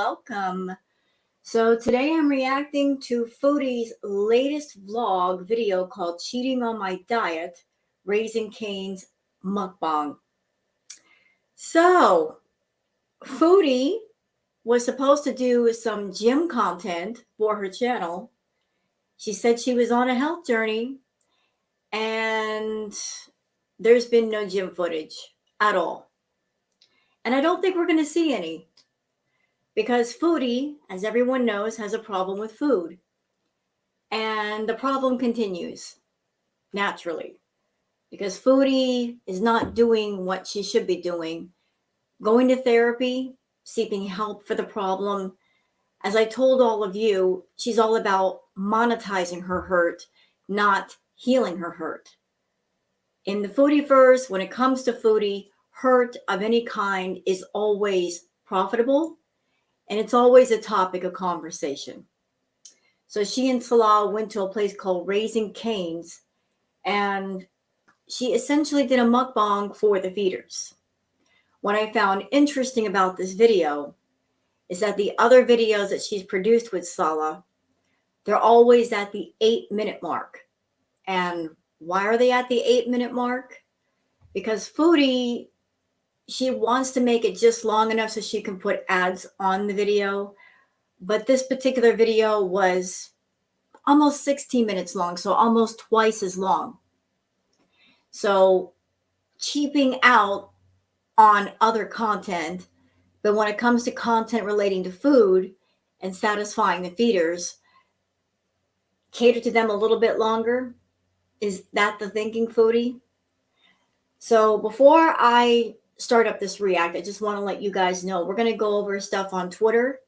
welcome. So today I'm reacting to Foodie's latest vlog video called Cheating on My Diet, Raising Cane's Mukbang. So Foodie was supposed to do some gym content for her channel. She said she was on a health journey and there's been no gym footage at all. And I don't think we're going to see any. Because Foodie, as everyone knows, has a problem with food. And the problem continues, naturally. Because Foodie is not doing what she should be doing. Going to therapy, seeking help for the problem. As I told all of you, she's all about monetizing her hurt, not healing her hurt. In the Foodieverse, when it comes to Foodie, hurt of any kind is always profitable. And it's always a topic of conversation. So she and Salah went to a place called Raising Cane's, and she essentially did a mukbang for the feeders. What I found interesting about this video is that the other videos that she's produced with Salah, they're always at the 8-minute mark. And why are they at the 8-minute mark? Because Foodie, she wants to make it just long enough so she can put ads on the video. But this particular video was almost 16 minutes long, so almost twice as long. So cheaping out on other content, but when it comes to content relating to food and satisfying the feeders, cater to them a little bit longer. Is that the thinking, Foodie? So before I start up this react, I just want to let you guys know we're going to go over stuff on Twitter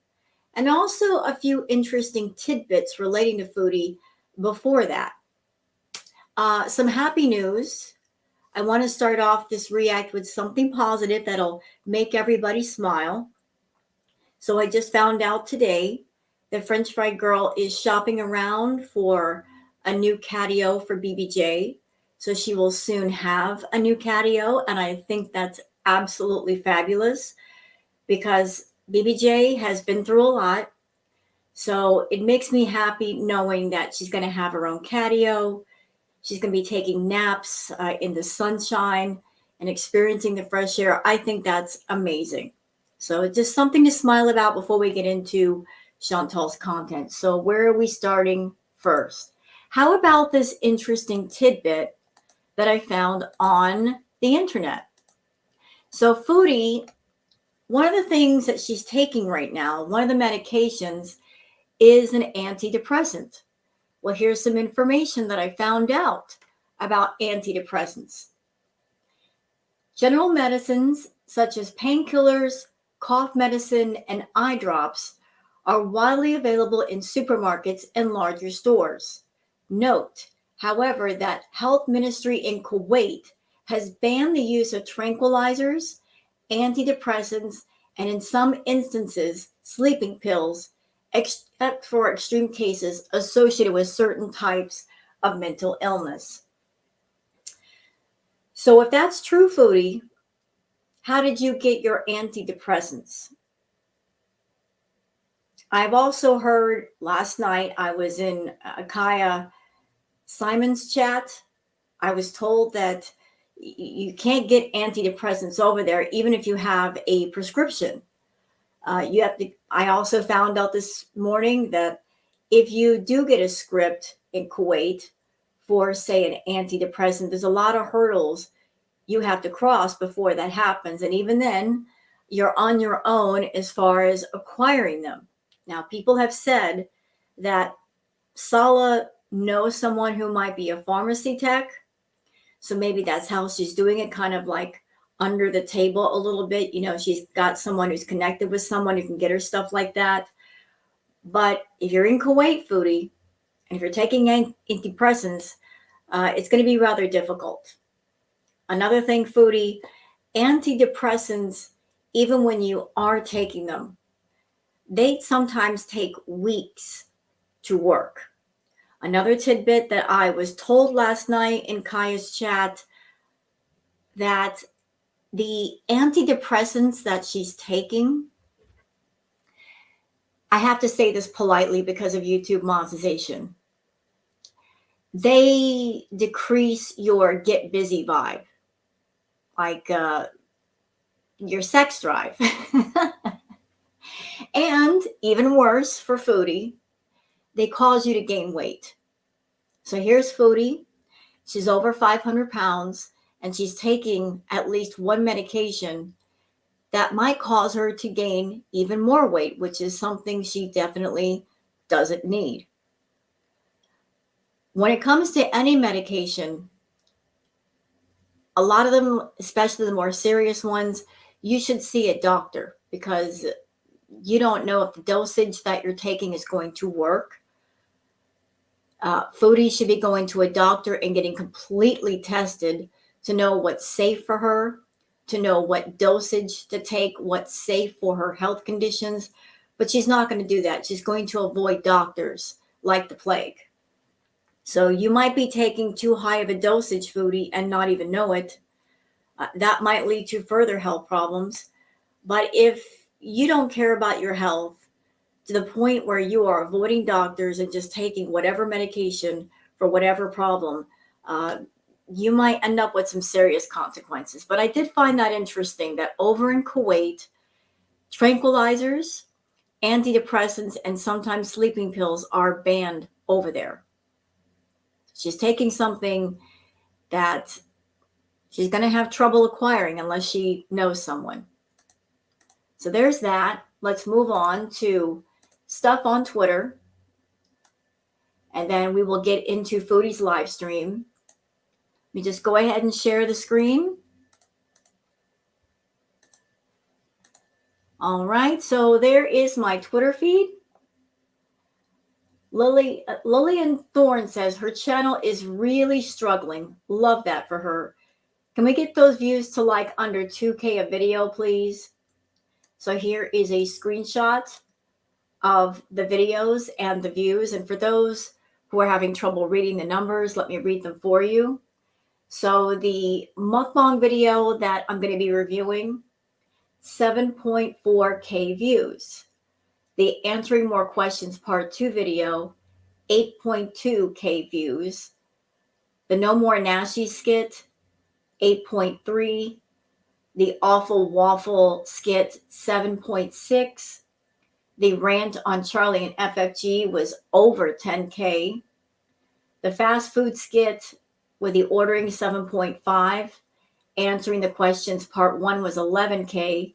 and also a few interesting tidbits relating to Foodie before that. Some happy news. I want to start off this react with something positive that'll make everybody smile. So I just found out today that French Fry Girl is shopping around for a new catio for BBJ. So she will soon have a new catio, and I think that's absolutely fabulous because BBJ has been through a lot. So it makes me happy knowing that she's going to have her own catio. She's going to be taking naps in the sunshine and experiencing the fresh air. I think that's amazing. So it's just something to smile about before we get into Chantal's content. So where are we starting first? How about this interesting tidbit that I found on the internet? So Foodie, one of the things that she's taking right now, one of the medications is an antidepressant. Well, here's some information that I found out about antidepressants. General medicines such as painkillers, cough medicine, and eye drops are widely available in supermarkets and larger stores. Note, however, that Health Ministry in Kuwait has banned the use of tranquilizers, antidepressants, and in some instances, sleeping pills, except for extreme cases associated with certain types of mental illness. So if that's true, Foodie, how did you get your antidepressants? I've also heard last night, I was in Kaya Simon's chat. I was told that you can't get antidepressants over there, even if you have a prescription. You have to. I also found out this morning that if you do get a script in Kuwait for, say, an antidepressant, there's a lot of hurdles you have to cross before that happens. And even then, you're on your own as far as acquiring them. Now, people have said that Salah knows someone who might be a pharmacy tech. So maybe that's how she's doing it, kind of like under the table a little bit. You know, she's got someone who's connected with someone who can get her stuff like that. But if you're in Kuwait, Foodie, and if you're taking antidepressants, it's going to be rather difficult. Another thing, Foodie, antidepressants, even when you are taking them, they sometimes take weeks to work. Another tidbit that I was told last night in Kaya's chat, that the antidepressants that she's taking, I have to say this politely because of YouTube monetization. They decrease your get busy vibe, like your sex drive. And even worse for Foodie, they cause you to gain weight. So here's Foodie. She's over 500 pounds and she's taking at least one medication that might cause her to gain even more weight, which is something she definitely doesn't need. When it comes to any medication, a lot of them, especially the more serious ones, you should see a doctor because you don't know if the dosage that you're taking is going to work. Foodie should be going to a doctor and getting completely tested to know what's safe for her, to know what dosage to take, what's safe for her health conditions. But she's not going to do that. She's going to avoid doctors like the plague. So you might be taking too high of a dosage, Foodie, and not even know it. That might lead to further health problems. But if you don't care about your health to the point where you are avoiding doctors and just taking whatever medication for whatever problem, you might end up with some serious consequences. But I did find that interesting that over in Kuwait, tranquilizers, antidepressants, and sometimes sleeping pills are banned over there. She's taking something that she's going to have trouble acquiring unless she knows someone. So there's that. Let's move on to stuff on Twitter. And then we will get into Foodie's live stream. Let me just go ahead and share the screen. All right, so there is my Twitter feed. Lillian Thorne says her channel is really struggling. Love that for her. Can we get those views to like under 2K a video, please? So here is a screenshot of the videos and the views. And for those who are having trouble reading the numbers, let me read them for you. So the mukbang video that I'm going to be reviewing, 7.4K views. The Answering More Questions Part 2 video, 8.2K views. The No More Nashi skit, 8.3. The Awful Waffle skit, 7.6. The rant on Charlie and FFG was over 10K. The fast food skit with the ordering, 7.5. Answering the questions part 1 was 11K.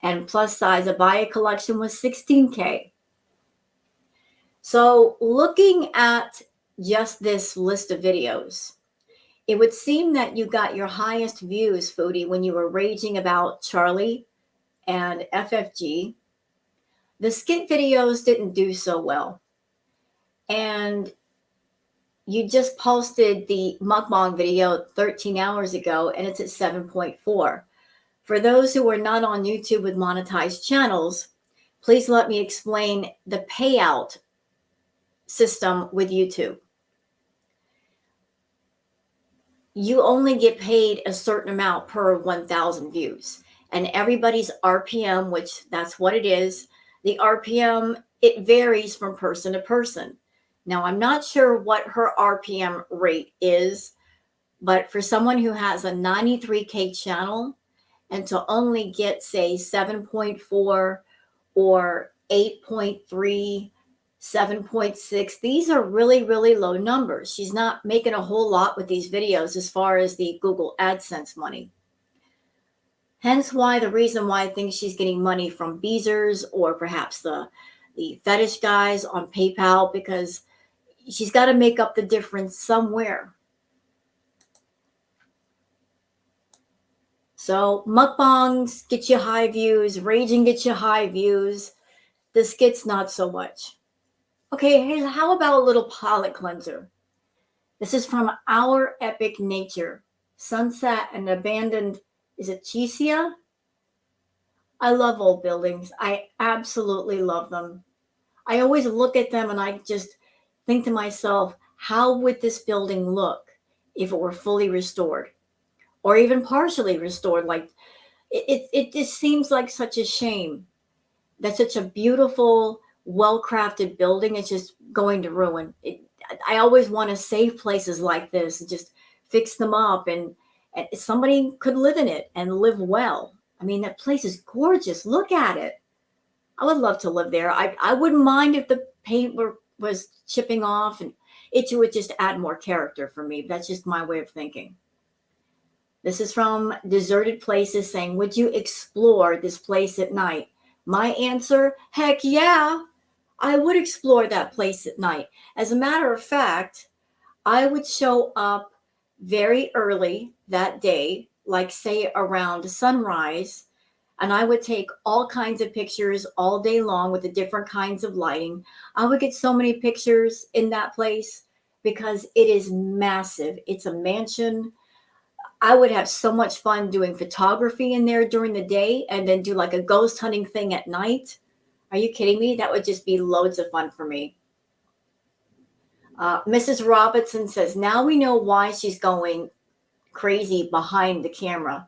And plus size Abaya collection was 16K. So looking at just this list of videos, it would seem that you got your highest views, Foodie, when you were raging about Charlie and FFG. The skit videos didn't do so well. And you just posted the mukbang video 13 hours ago, and it's at 7.4. For those who are not on YouTube with monetized channels, please let me explain the payout system with YouTube. You only get paid a certain amount per 1,000 views. And everybody's RPM, which that's what it is, the RPM, it varies from person to person. Now, I'm not sure what her RPM rate is, but for someone who has a 93K channel, and to only get, say, 7.4 or 8.3, 7.6, these are really, really low numbers. She's not making a whole lot with these videos as far as the Google AdSense money. Hence why the reason why I think she's getting money from Beezers or perhaps the fetish guys on PayPal, because she's got to make up the difference somewhere. So mukbangs get you high views, raging gets you high views. The skits not so much. Okay, how about a little palate cleanser? This is from Our Epic Nature. Sunset and Abandoned, is it Chesia? I love old buildings. I absolutely love them. I always look at them and I just think to myself, how would this building look if it were fully restored? Or even partially restored? Like it just seems like such a shame that such a beautiful, well-crafted building, it's just going to ruin. I always want to save places like this and just fix them up, and somebody could live in it and live well. I mean, that place is gorgeous. Look at it. I would love to live there. I wouldn't mind if the paint was chipping off, and it would just add more character for me. That's just my way of thinking. This is from Deserted Places saying, would you explore this place at night? My answer, heck yeah, I would explore that place at night. As a matter of fact, I would show up very early that day, like say around sunrise, and I would take all kinds of pictures all day long with the different kinds of lighting. I would get so many pictures in that place because it is massive. It's a mansion. I would have so much fun doing photography in there during the day and then do like a ghost hunting thing at night. Are you kidding me? That would just be loads of fun for me. Mrs. Robertson says, now we know why she's going crazy behind the camera.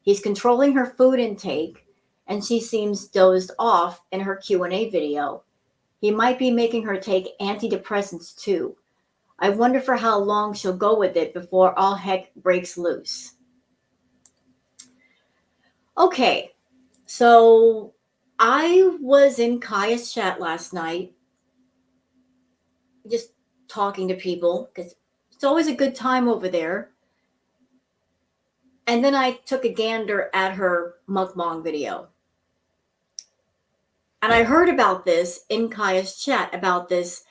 He's controlling her food intake, and she seems dozed off in her Q&A video. He might be making her take antidepressants too. I wonder for how long she'll go with it before all heck breaks loose. Okay, so I was in Kaya's chat last night, just talking to people, because it's always a good time over there. And then I took a gander at her mukbang video. And I heard about this in Kaya's chat, about this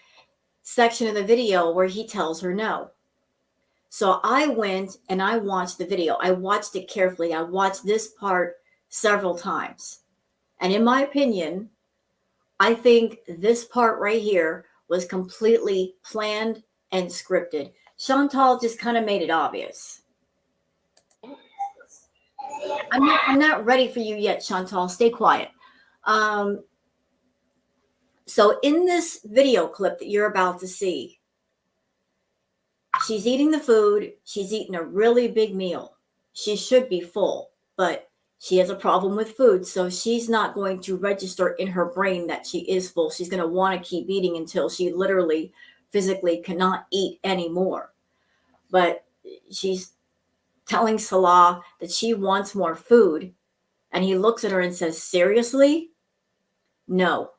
section of the video where he tells her no. So I went and I watched the video. I watched it carefully. I watched this part several times. And in my opinion, I think this part right here was completely planned and scripted. Chantal just kind of made it obvious. I'm not ready for you yet, Chantal. Stay quiet. So in this video clip that you're about to see, she's eating the food. She's eating a really big meal. She should be full, but she has a problem with food. So she's not going to register in her brain that she is full. She's going to want to keep eating until she literally physically cannot eat anymore. But she's telling Salah that she wants more food. And he looks at her and says, seriously? No.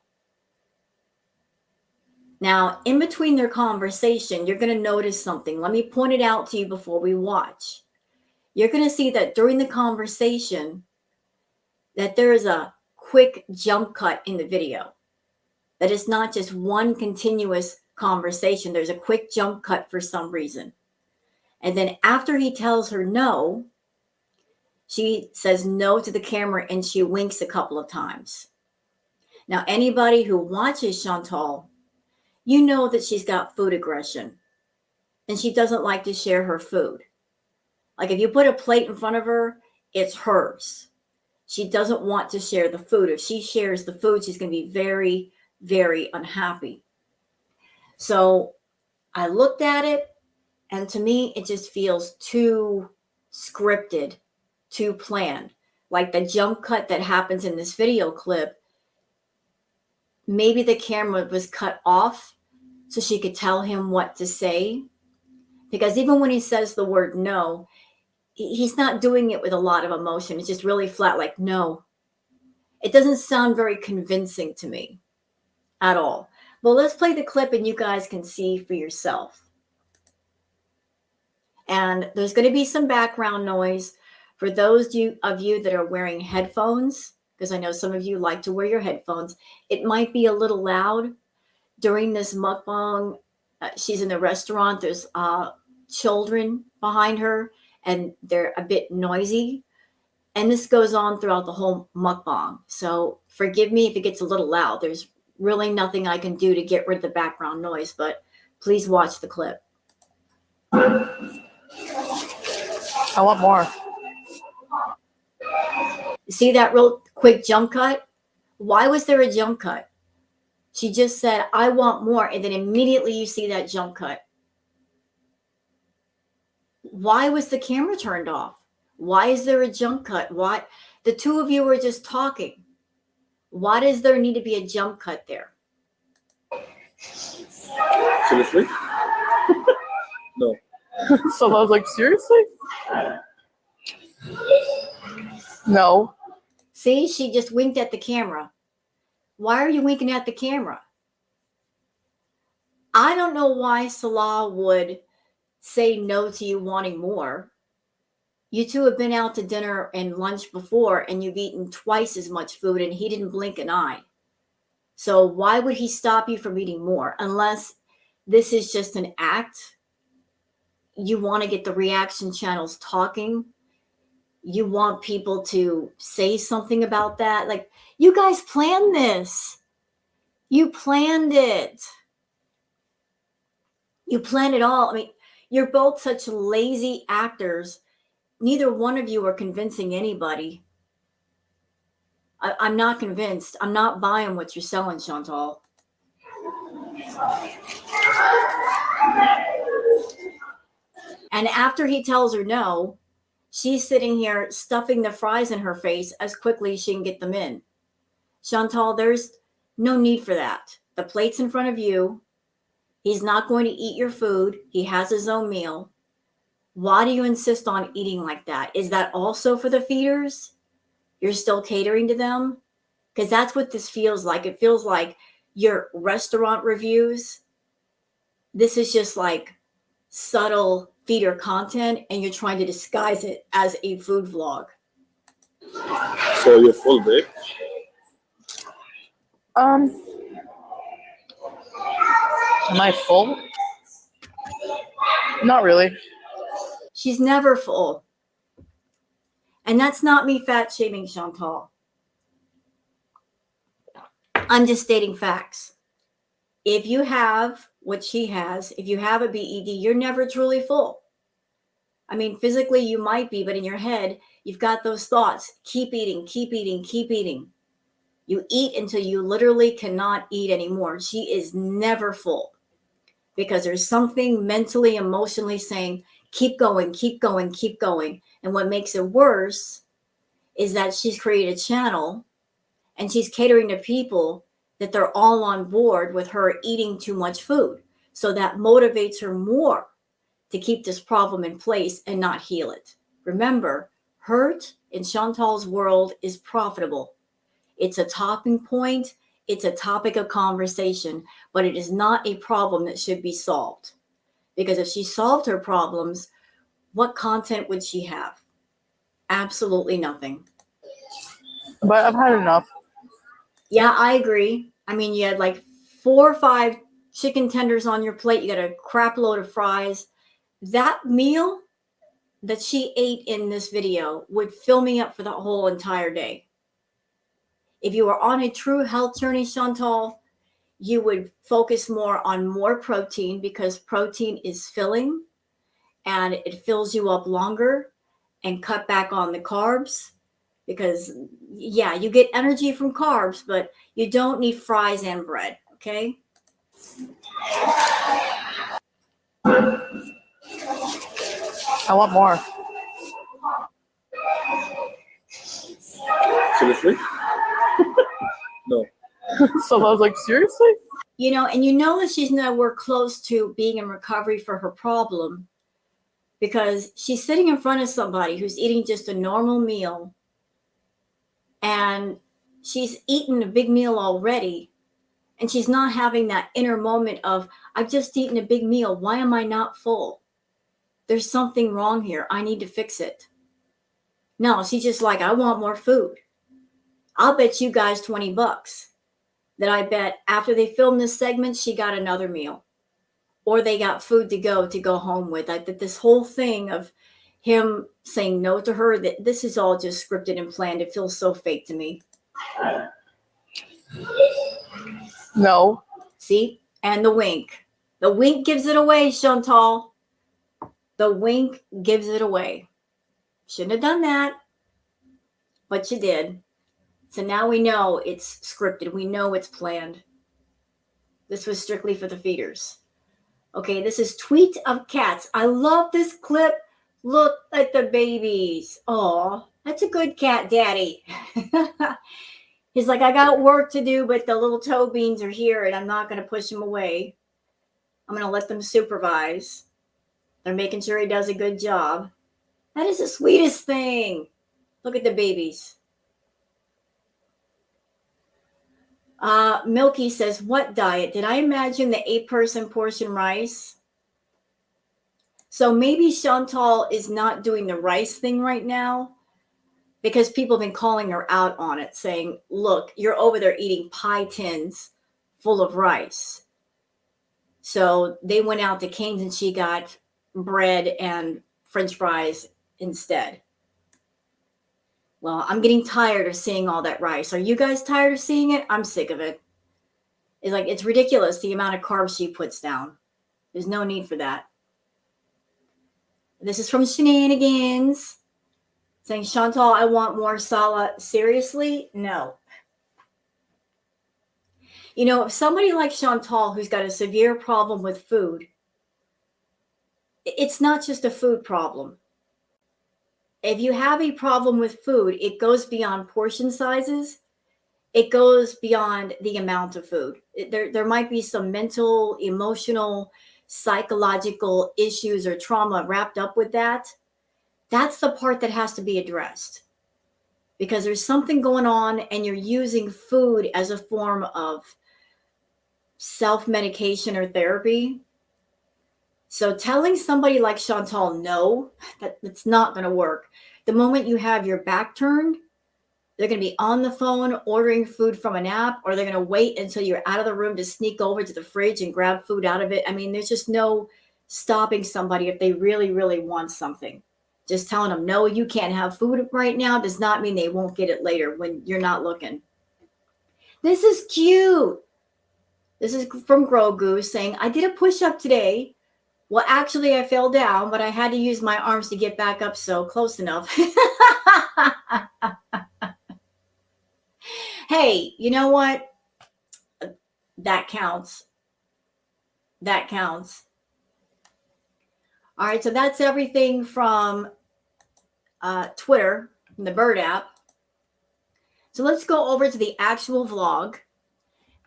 Now, in between their conversation, you're going to notice something. Let me point it out to you before we watch. You're going to see that during the conversation, that there is a quick jump cut in the video. That it's not just one continuous conversation. There's a quick jump cut for some reason. And then after he tells her no, she says no to the camera and she winks a couple of times. Now, anybody who watches Chantal, you know that she's got food aggression and she doesn't like to share her food. Like if you put a plate in front of her, it's hers. She doesn't want to share the food. If she shares the food, she's going to be very, very unhappy. So I looked at it, and to me, it just feels too scripted, too planned. Like the jump cut that happens in this video clip, maybe the camera was cut off so she could tell him what to say. Because even when he says the word no, he's not doing it with a lot of emotion. It's just really flat, like no. It doesn't sound very convincing to me at all. Well, let's play the clip and you guys can see for yourself. And there's going to be some background noise for those of you that are wearing headphones, because I know some of you like to wear your headphones. It might be a little loud during this mukbang. She's in the restaurant. There's children behind her, and they're a bit noisy. And this goes on throughout the whole mukbang. So forgive me if it gets a little loud. There's really nothing I can do to get rid of the background noise, but please watch the clip. I want more. See that real quick jump cut? Why was there a jump cut? She just said, I want more. And then immediately you see that jump cut. Why was the camera turned off? Why is there a jump cut? Why? The two of you were just talking. Why does there need to be a jump cut there? Seriously? No. So I was like, seriously? No. See, she just winked at the camera. Why are you winking at the camera? I don't know why Salah would say no to you wanting more. You two have been out to dinner and lunch before, and you've eaten twice as much food, and he didn't blink an eye. So why would he stop you from eating more? Unless this is just an act. You want to get the reaction channels talking. You want people to say something about that. Like, you guys planned this. You planned it. You planned it all. I mean, you're both such lazy actors. Neither one of you are convincing anybody. I'm not convinced. I'm not buying what you're selling, Chantal. And after he tells her no, she's sitting here stuffing the fries in her face as quickly as she can get them in. Chantal, there's no need for that. The plate's in front of you. He's not going to eat your food. He has his own meal. Why do you insist on eating like that? Is that also for the feeders? You're still catering to them? Because that's what this feels like. It feels like your restaurant reviews. This is just like subtle feeder content, and you're trying to disguise it as a food vlog. So you're full, babe? Am I full? Not really. She's never full. And that's not me fat shaming Chantal. I'm just stating facts. If you have what she has, if you have a BED, you're never truly full. I mean, physically you might be, but in your head, you've got those thoughts. Keep eating, keep eating, keep eating. You eat until you literally cannot eat anymore. She is never full because there's something mentally, emotionally saying, keep going, keep going, keep going. And what makes it worse is that she's created a channel and she's catering to people that they're all on board with her eating too much food. So that motivates her more to keep this problem in place and not heal it. Remember, hurt in Chantal's world is profitable. It's a talking point. It's a topic of conversation, but it is not a problem that should be solved. Because if she solved her problems, what content would she have? Absolutely nothing. But I've had enough. Yeah, I agree. I mean, you had like 4 or 5 chicken tenders on your plate. You got a crap load of fries. That meal that she ate in this video would fill me up for the whole entire day. If you were on a true health journey, Chantal, you would focus more on more protein because protein is filling and it fills you up longer, and cut back on the carbs because, yeah, you get energy from carbs, but you don't need fries and bread, okay? I want more. Seriously? No. So I was like, seriously? You know, and you know that she's nowhere close to being in recovery for her problem because she's sitting in front of somebody who's eating just a normal meal and she's eaten a big meal already and she's not having that inner moment of, I've just eaten a big meal. Why am I not full? There's something wrong here. I need to fix it. No, she's just like, I want more food. I'll bet you guys $20 that I bet after they filmed this segment, she got another meal or they got food to go home with. I think this whole thing of him saying no to her, that this is all just scripted and planned. It feels so fake to me. No. See? And the wink. The wink gives it away, Chantal. The wink gives it away. Shouldn't have done that, but you did. So now we know it's scripted. We know it's planned. This was strictly for the feeders. Okay, this is Tweet of Cats. I love this clip. Look at the babies. Oh, that's a good cat, Daddy. He's like, I got work to do, but the little toe beans are here and I'm not going to push them away. I'm going to let them supervise. They're making sure he does a good job. That is the sweetest thing. Look at the babies. Milky says, what diet? Did I imagine the 8-person portion rice? So maybe Chantal is not doing the rice thing right now because people have been calling her out on it, saying, look, you're over there eating pie tins full of rice. So they went out to Cane's and she got bread and French fries instead. Well, I'm getting tired of seeing all that rice. Are you guys tired of seeing it? I'm sick of it. It's like, it's ridiculous the amount of carbs she puts down. There's no need for that. This is from Shenanigans saying, Chantal, I want more Sala. Seriously? No. You know, if somebody like Chantal, who's got a severe problem with food, it's not just a food problem. If you have a problem with food, it goes beyond portion sizes. It goes beyond the amount of food. There might be some mental, emotional, psychological issues or trauma wrapped up with that. That's the part that has to be addressed. Because there's something going on and you're using food as a form of self-medication or therapy. So telling somebody like Chantal, no, that's not going to work. The moment you have your back turned, they're going to be on the phone ordering food from an app, or they're going to wait until you're out of the room to sneak over to the fridge and grab food out of it. I mean, there's just no stopping somebody if they really, really want something. Just telling them, no, you can't have food right now does not mean they won't get it later when you're not looking. This is cute. This is from Grogu saying, I did a push-up today. Well, actually, I fell down, but I had to use my arms to get back up, so close enough. Hey, you know what? That counts. That counts. All right, so that's everything from Twitter, from the Bird app. So let's go over to the actual vlog.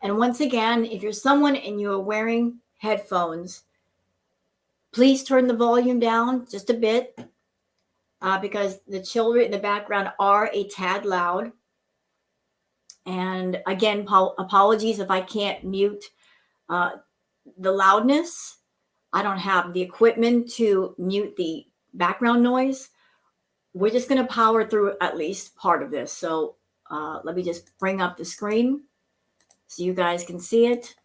And once again, if you're someone and you are wearing headphones, please turn the volume down just a bit because the children in the background are a tad loud. And again, apologies if I can't mute the loudness. I don't have the equipment to mute the background noise. We're just going to power through at least part of this. So let me just bring up the screen so you guys can see it.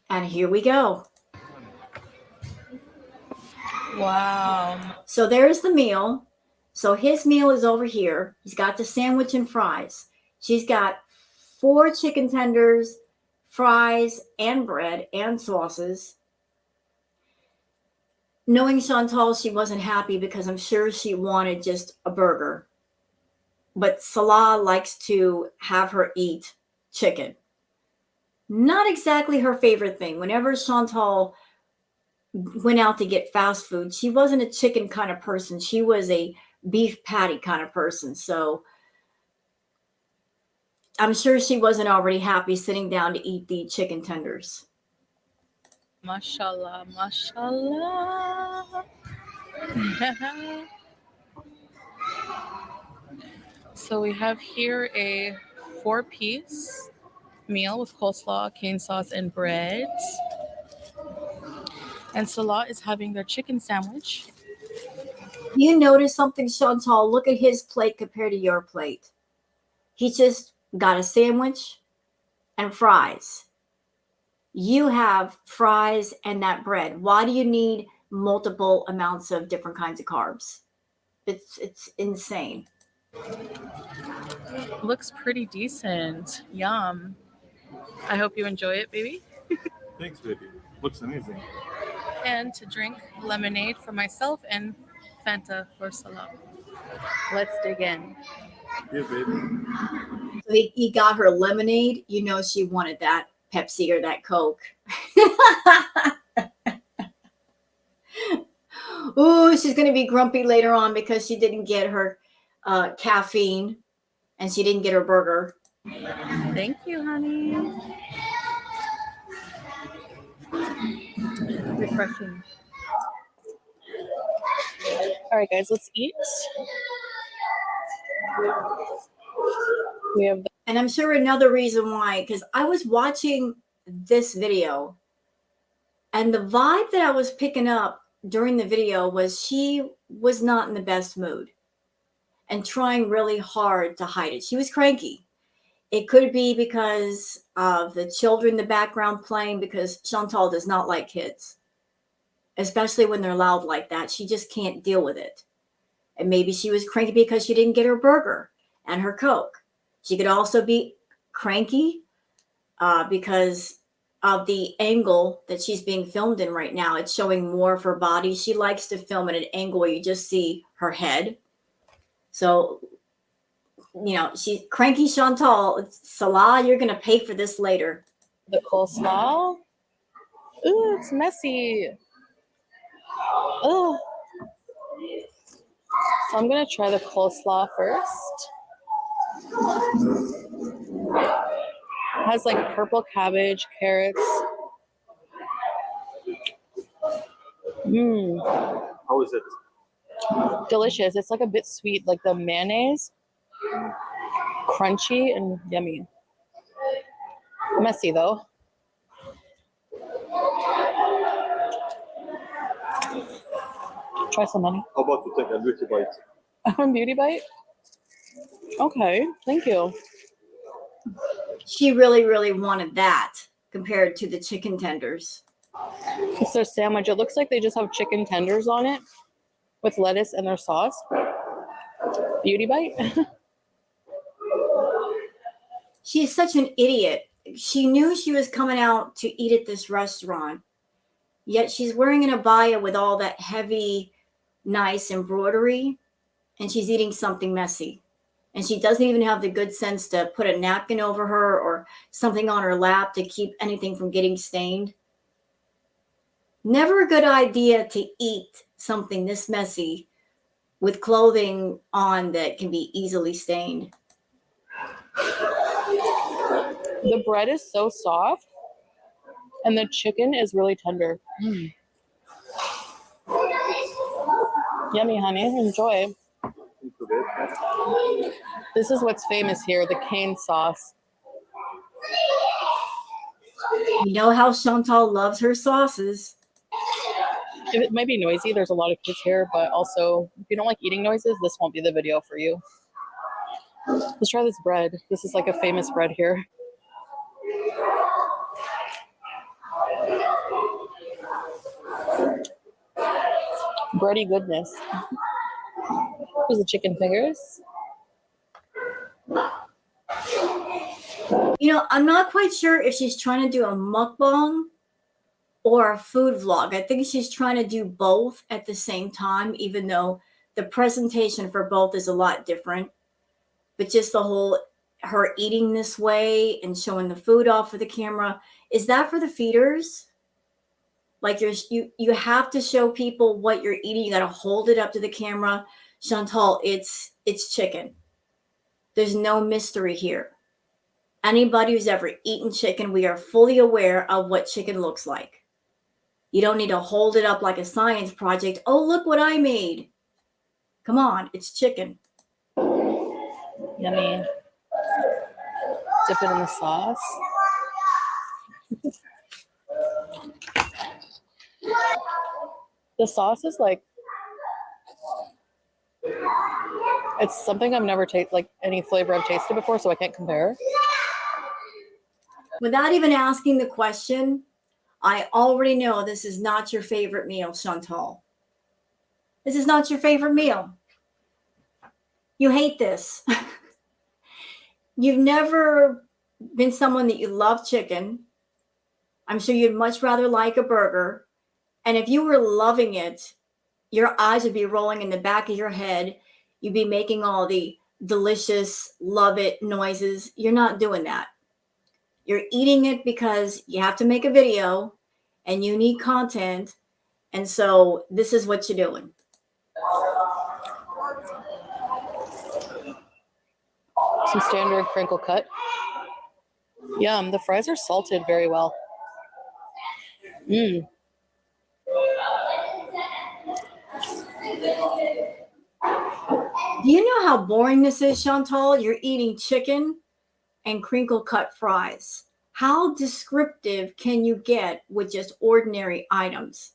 And here we go. Wow. So there's the meal. So his meal is over here. He's got the sandwich and fries. She's got 4 chicken tenders, fries, and bread and sauces. Knowing Chantal, she wasn't happy because I'm sure she wanted just a burger. But Salah likes to have her eat chicken. Not exactly her favorite thing. Whenever Chantal went out to get fast food, she wasn't a chicken kind of person. She was a beef patty kind of person. So I'm sure she wasn't already happy sitting down to eat the chicken tenders. Mashallah, mashallah. So we have here a 4-piece meal with coleslaw, cane sauce, and bread. And Salah is having their chicken sandwich. You notice something, Chantal? Look at his plate compared to your plate. He just got a sandwich and fries. You have fries and that bread. Why do you need multiple amounts of different kinds of carbs? It's insane. Looks pretty decent. Yum. I hope you enjoy it, baby. Thanks, baby. Looks amazing. And to drink lemonade for myself and Fanta for Salah. Let's dig in. Yeah, baby. So he got her lemonade. You know she wanted that Pepsi or that Coke. Ooh, she's going to be grumpy later on because she didn't get her caffeine. and she didn't get her burger. Thank you, honey. Refreshing. All right, guys, let's eat. We have And I'm sure another reason why, because I was watching this video, and the vibe that I was picking up during the video was she was not in the best mood and trying really hard to hide it. She was cranky. It could be because of the children in the background playing, because Chantal does not like kids, especially when they're loud like that. She just can't deal with it. And maybe she was cranky because she didn't get her burger and her Coke. She could also be cranky because of the angle that she's being filmed in right now. It's showing more of her body. She likes to film at an angle where you just see her head. So, you know, she's cranky Chantal. Salah, you're going to pay for this later. the coleslaw. Ooh, it's messy. Oh. So I'm gonna try the coleslaw first. It has like purple cabbage, carrots. Mmm, How is it? delicious. It's like a bit sweet, like the mayonnaise. Crunchy and yummy. Messy though. Try some, honey. How about you take a beauty bite? Beauty bite? Okay, thank you. She really, really wanted that compared to the chicken tenders. It's their sandwich. It looks like they just have chicken tenders on it with lettuce and their sauce. Beauty bite? She's such an idiot. She knew she was coming out to eat at this restaurant, yet she's wearing an abaya with all that heavy, nice embroidery, and she's eating something messy. And she doesn't even have the good sense to put a napkin over her or something on her lap to keep anything from getting stained. Never a good idea to eat something this messy with clothing on that can be easily stained. The bread is so soft and the chicken is really tender. Yummy, honey. Enjoy. This is what's famous here, the cane sauce. You know how Chantal loves her sauces. It might be noisy. There's a lot of kids here, but also, if you don't like eating noises, this won't be the video for you. Let's try this bread. This is like a famous bread here. Bready goodness. Here's the chicken fingers. You know, I'm not quite sure if she's trying to do a mukbang or a food vlog. I think she's trying to do both at the same time, even though the presentation for both is a lot different. But just the whole her eating this way and showing the food off of the camera, is that for the feeders? Like you have to show people what you're eating. You got to hold it up to the camera. Chantal, it's chicken. There's no mystery here. Anybody who's ever eaten chicken, we are fully aware of what chicken looks like. You don't need to hold it up like a science project. Oh, look what I made. Come on, it's chicken. Yummy. Dip it in the sauce. The sauce is like, it's something I've never tasted, like any flavor I've tasted before, so I can't compare. Without even asking the question, I already know this is not your favorite meal, Chantal. This is not your favorite meal. You hate this. You've never been someone that you love chicken. I'm sure you'd much rather like a burger. And if you were loving it, your eyes would be rolling in the back of your head. You'd be making all the delicious, love it noises. You're not doing that. You're eating it because you have to make a video and you need content. And so this is what you're doing. Some standard crinkle cut. Yum, the fries are salted very well. Mmm. Do you know how boring this is, Chantal? You're eating chicken and crinkle cut fries. How descriptive can you get with just ordinary items?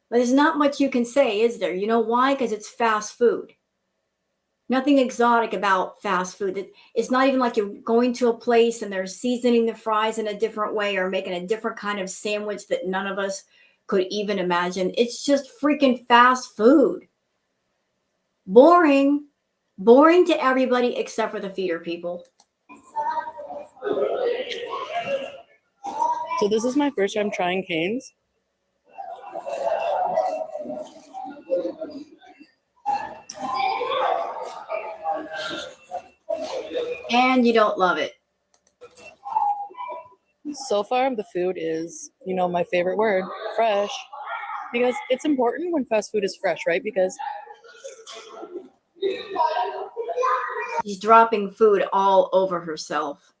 But there's not much you can say, is there? You know why? Because it's fast food. Nothing exotic about fast food. It's not even like you're going to a place and they're seasoning the fries in a different way or making a different kind of sandwich that none of us could even imagine. It's just freaking fast food. Boring. Boring to everybody except for the feeder people. So this is my first time trying Cane's. And you don't love it. So far, the food is, my favorite word, fresh. Because it's important when fast food is fresh, right? Because she's dropping food all over herself.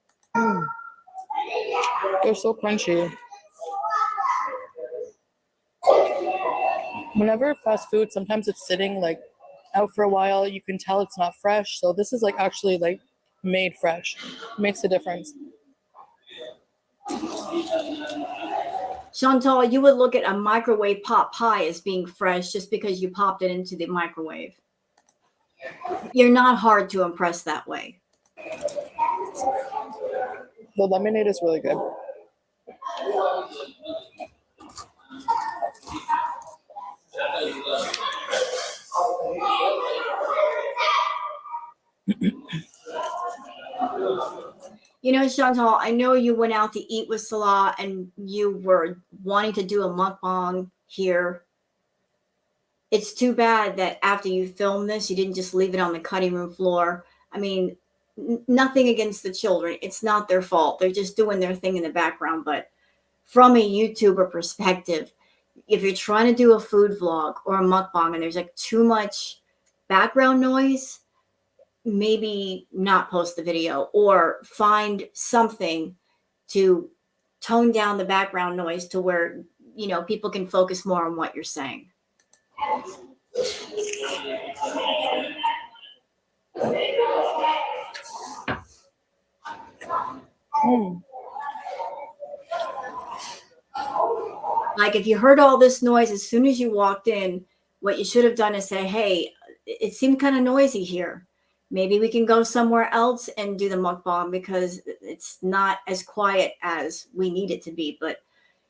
They're so crunchy. Whenever fast food, sometimes it's sitting like out for a while. You can tell it's not fresh. So this is like actually like made fresh. Makes a difference. Chantal, you would look at a microwave pot pie as being fresh just because you popped it into the microwave. You're not hard to impress that way. The lemonade is really good. You know, Chantal, I know you went out to eat with Salah and you were wanting to do a mukbang here. It's too bad that after you filmed this, you didn't just leave it on the cutting room floor. I mean, nothing against the children. It's not their fault. They're just doing their thing in the background. But from a YouTuber perspective, if you're trying to do a food vlog or a mukbang and there's like too much background noise, maybe not post the video or find something to tone down the background noise to where, people can focus more on what you're saying. Like if you heard all this noise as soon as you walked in, what you should have done is say, hey, it seemed kind of noisy here. Maybe we can go somewhere else and do the mukbang because it's not as quiet as we need it to be. But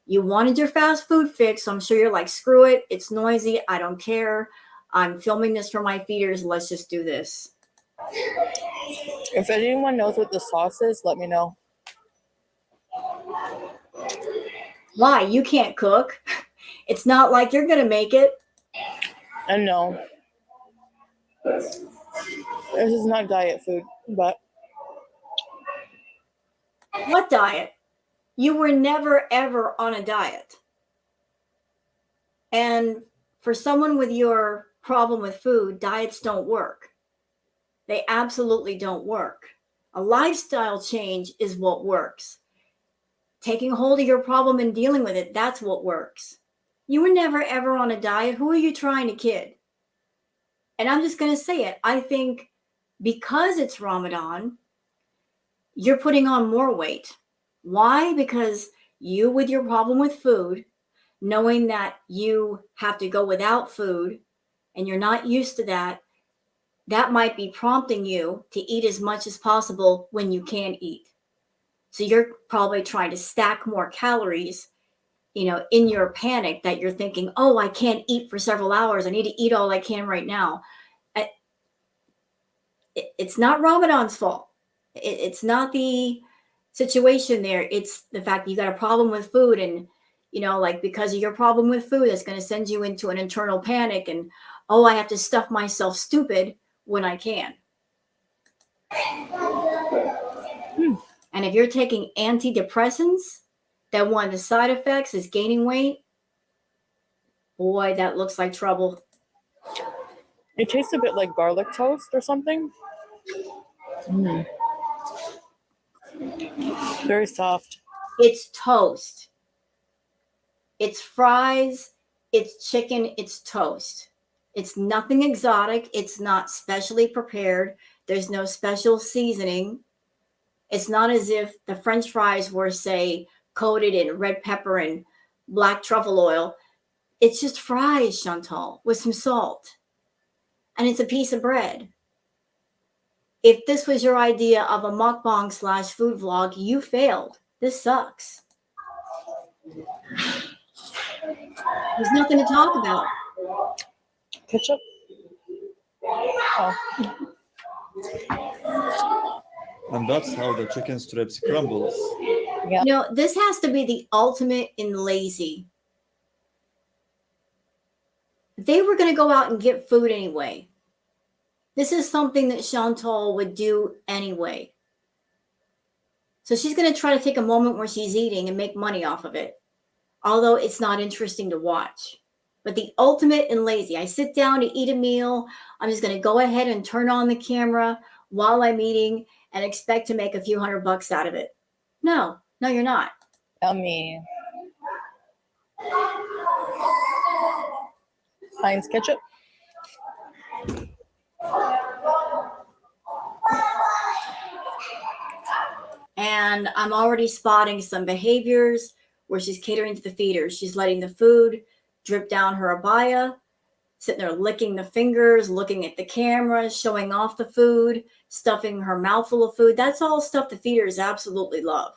you wanted your fast food fix, so I'm sure you're like, screw it. It's noisy. I don't care. I'm filming this for my feeders. Let's just do this. If anyone knows what the sauce is, let me know. Why? You can't cook. It's not like you're going to make it. I know. This is not diet food, but... What diet? You were never, ever on a diet. And for someone with your problem with food, diets don't work. They absolutely don't work. A lifestyle change is what works. Taking hold of your problem and dealing with it, that's what works. You were never, ever on a diet. Who are you trying to kid? And I'm just going to say it. I think because it's Ramadan, you're putting on more weight. Why? Because you, with your problem with food, knowing that you have to go without food and you're not used to that, that might be prompting you to eat as much as possible when you can eat. So you're probably trying to stack more calories, in your panic that you're thinking, oh, I can't eat for several hours. I need to eat all I can right now. It's not Ramadan's fault. It's not the situation there. It's the fact that you got a problem with food and, because of your problem with food, it's going to send you into an internal panic and, oh, I have to stuff myself stupid when I can. And if you're taking antidepressants, that one of the side effects is gaining weight, boy, that looks like trouble. It tastes a bit like garlic toast or something. Mm. Very soft. It's toast. It's fries, it's chicken, it's toast. It's nothing exotic. It's not specially prepared. There's no special seasoning. It's not as if the French fries were, say, coated in red pepper and black truffle oil. It's just fries, Chantal, with some salt. And it's a piece of bread. If this was your idea of a mukbang / food vlog, you failed. This sucks. There's nothing to talk about. Ketchup? Oh. And that's how the chicken strips crumbles. Yeah. You know, this has to be the ultimate in lazy. They were going to go out and get food anyway. This is something that Chantal would do anyway. So she's going to try to take a moment where she's eating and make money off of it. Although it's not interesting to watch. But the ultimate in lazy. I sit down to eat a meal. I'm just going to go ahead and turn on the camera while I'm eating and expect to make a few $100 out of it. No, you're not. Yummy. Heinz ketchup. And I'm already spotting some behaviors where she's catering to the feeders. She's letting the food drip down her abaya, sitting there licking the fingers, looking at the camera, showing off the food, stuffing her mouth full of food. That's all stuff the feeders absolutely love.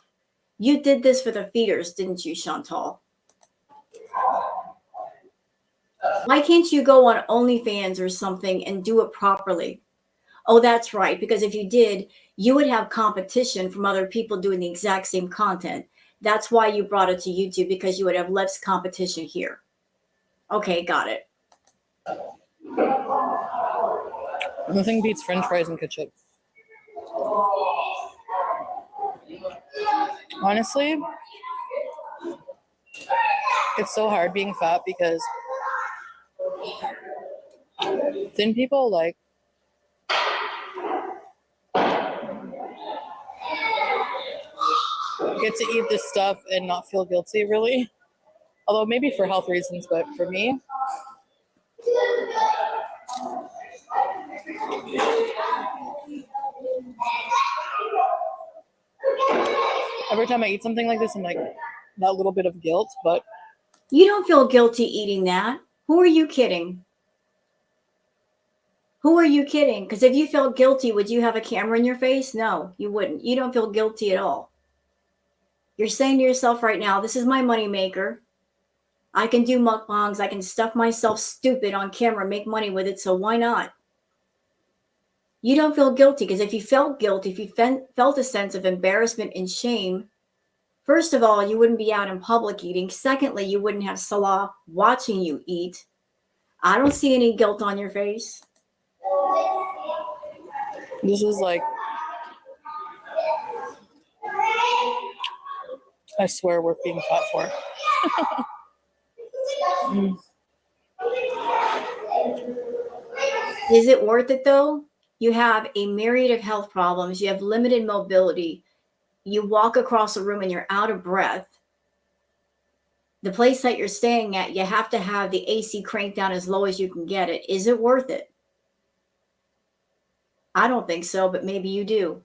You did this for the feeders, didn't you, Chantal? Why can't you go on OnlyFans or something and do it properly? Oh, that's right. Because if you did, you would have competition from other people doing the exact same content. That's why you brought it to YouTube, because you would have less competition here. Okay, got it. Nothing beats French fries and ketchup. Honestly, it's so hard being fat because thin people like get to eat this stuff and not feel guilty, really. Although maybe for health reasons, but for me, every time I eat something like this, I'm like, that little bit of guilt, but You don't feel guilty eating that. Who are you kidding? Who are you kidding? Because if you felt guilty, would you have a camera in your face? No, you wouldn't. You don't feel guilty at all. You're saying to yourself right now, this is my moneymaker. I can do mukbangs. I can stuff myself stupid on camera, make money with it. So why not? You don't feel guilty, because if you felt guilty, if you felt a sense of embarrassment and shame, first of all, you wouldn't be out in public eating. Secondly, you wouldn't have Salah watching you eat. I don't see any guilt on your face. this is like, I swear worth being fat for. Is it worth it though? You have a myriad of health problems. You have limited mobility. You walk across a room and you're out of breath. The place that you're staying at, you have to have the AC cranked down as low as you can get it. Is it worth it? I don't think so, but maybe you do.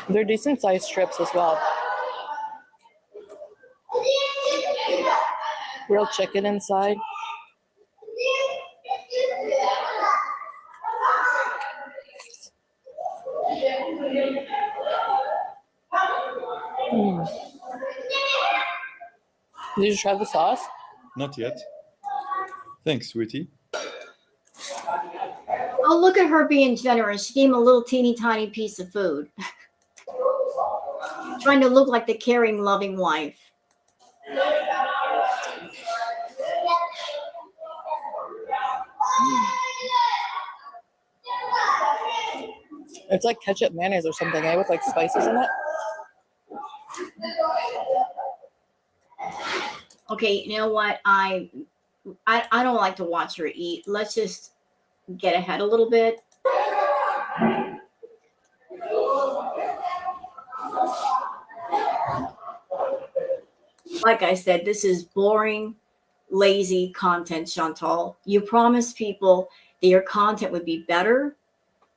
They're decent sized strips as well. Real chicken inside. Did you try the sauce? Not yet. Thanks, sweetie. Oh, look at her being generous. She gave him a little teeny tiny piece of food. Trying to look like the caring, loving wife. It's like ketchup mayonnaise or something, with like spices in it. Okay, you know what? I don't like to watch her eat. Let's just get ahead a little bit. Like I said, this is boring, lazy content, Chantal. You promised people that your content would be better,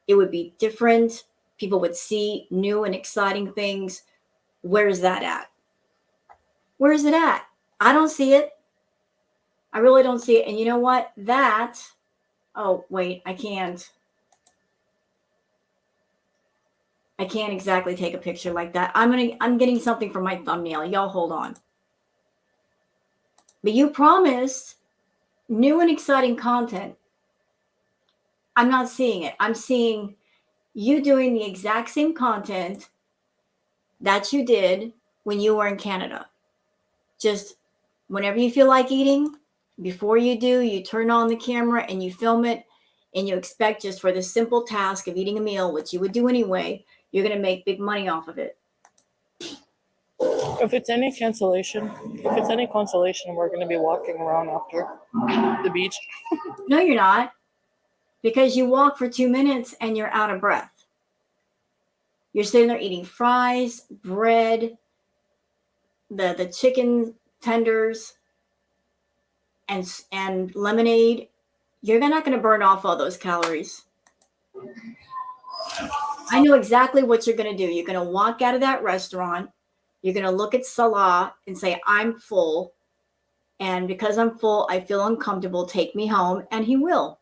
it would be different, people would see new and exciting things. Where's that at? Where is it at? I don't see it. I really don't see it. And you know what? Oh, wait, I can't exactly take a picture like that. I'm getting something for my thumbnail. Y'all hold on. But you promised new and exciting content. I'm not seeing it. I'm seeing you doing the exact same content that you did when you were in Canada. Just whenever you feel like eating, before you do, you turn on the camera and you film it, and you expect just for the simple task of eating a meal, which you would do anyway, you're going to make big money off of it. If it's any consolation, we're going to be walking around after the beach. No, you're not, because you walk for 2 minutes and you're out of breath. You're sitting there eating fries, bread, the chicken tenders, and lemonade. You're not going to burn off all those calories. I know exactly what you're going to do. You're going to walk out of that restaurant. You're going to look at Salah and say, I'm full. And because I'm full, I feel uncomfortable. Take me home. And he will.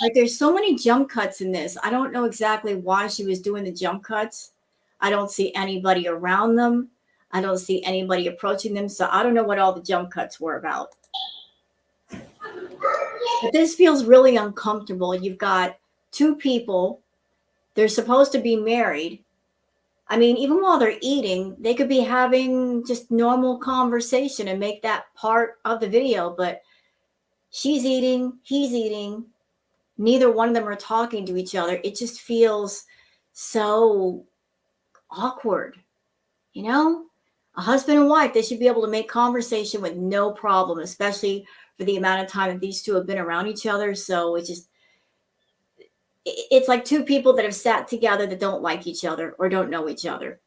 Like, there's so many jump cuts in this. I don't know exactly why she was doing the jump cuts. I don't see anybody around them. I don't see anybody approaching them. So I don't know what all the jump cuts were about. But this feels really uncomfortable. You've got two people. They're supposed to be married. I mean, even while they're eating, they could be having just normal conversation and make that part of the video. But she's eating, he's eating. Neither one of them are talking to each other. It just feels so awkward. You know, a husband and wife, they should be able to make conversation with no problem, especially for the amount of time that these two have been around each other. So it's like two people that have sat together that don't like each other or don't know each other.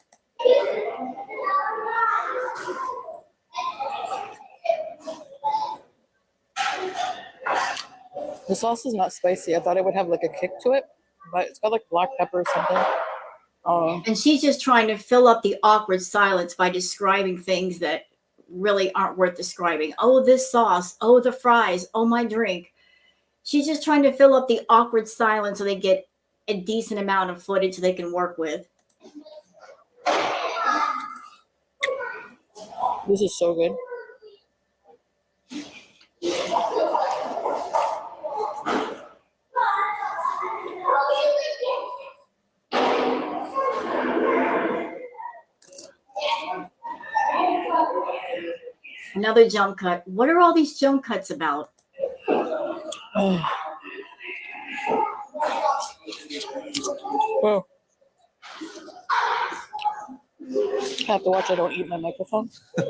The sauce is not spicy. I thought it would have like a kick to it, but it's got like black pepper or something. And she's just trying to fill up the awkward silence by describing things that really aren't worth describing. Oh, this sauce. Oh, the fries. Oh, my drink. She's just trying to fill up the awkward silence so they get a decent amount of footage they can work with. This is so good. Another jump cut. What are all these jump cuts about? Oh. I have to watch I don't eat my microphone. I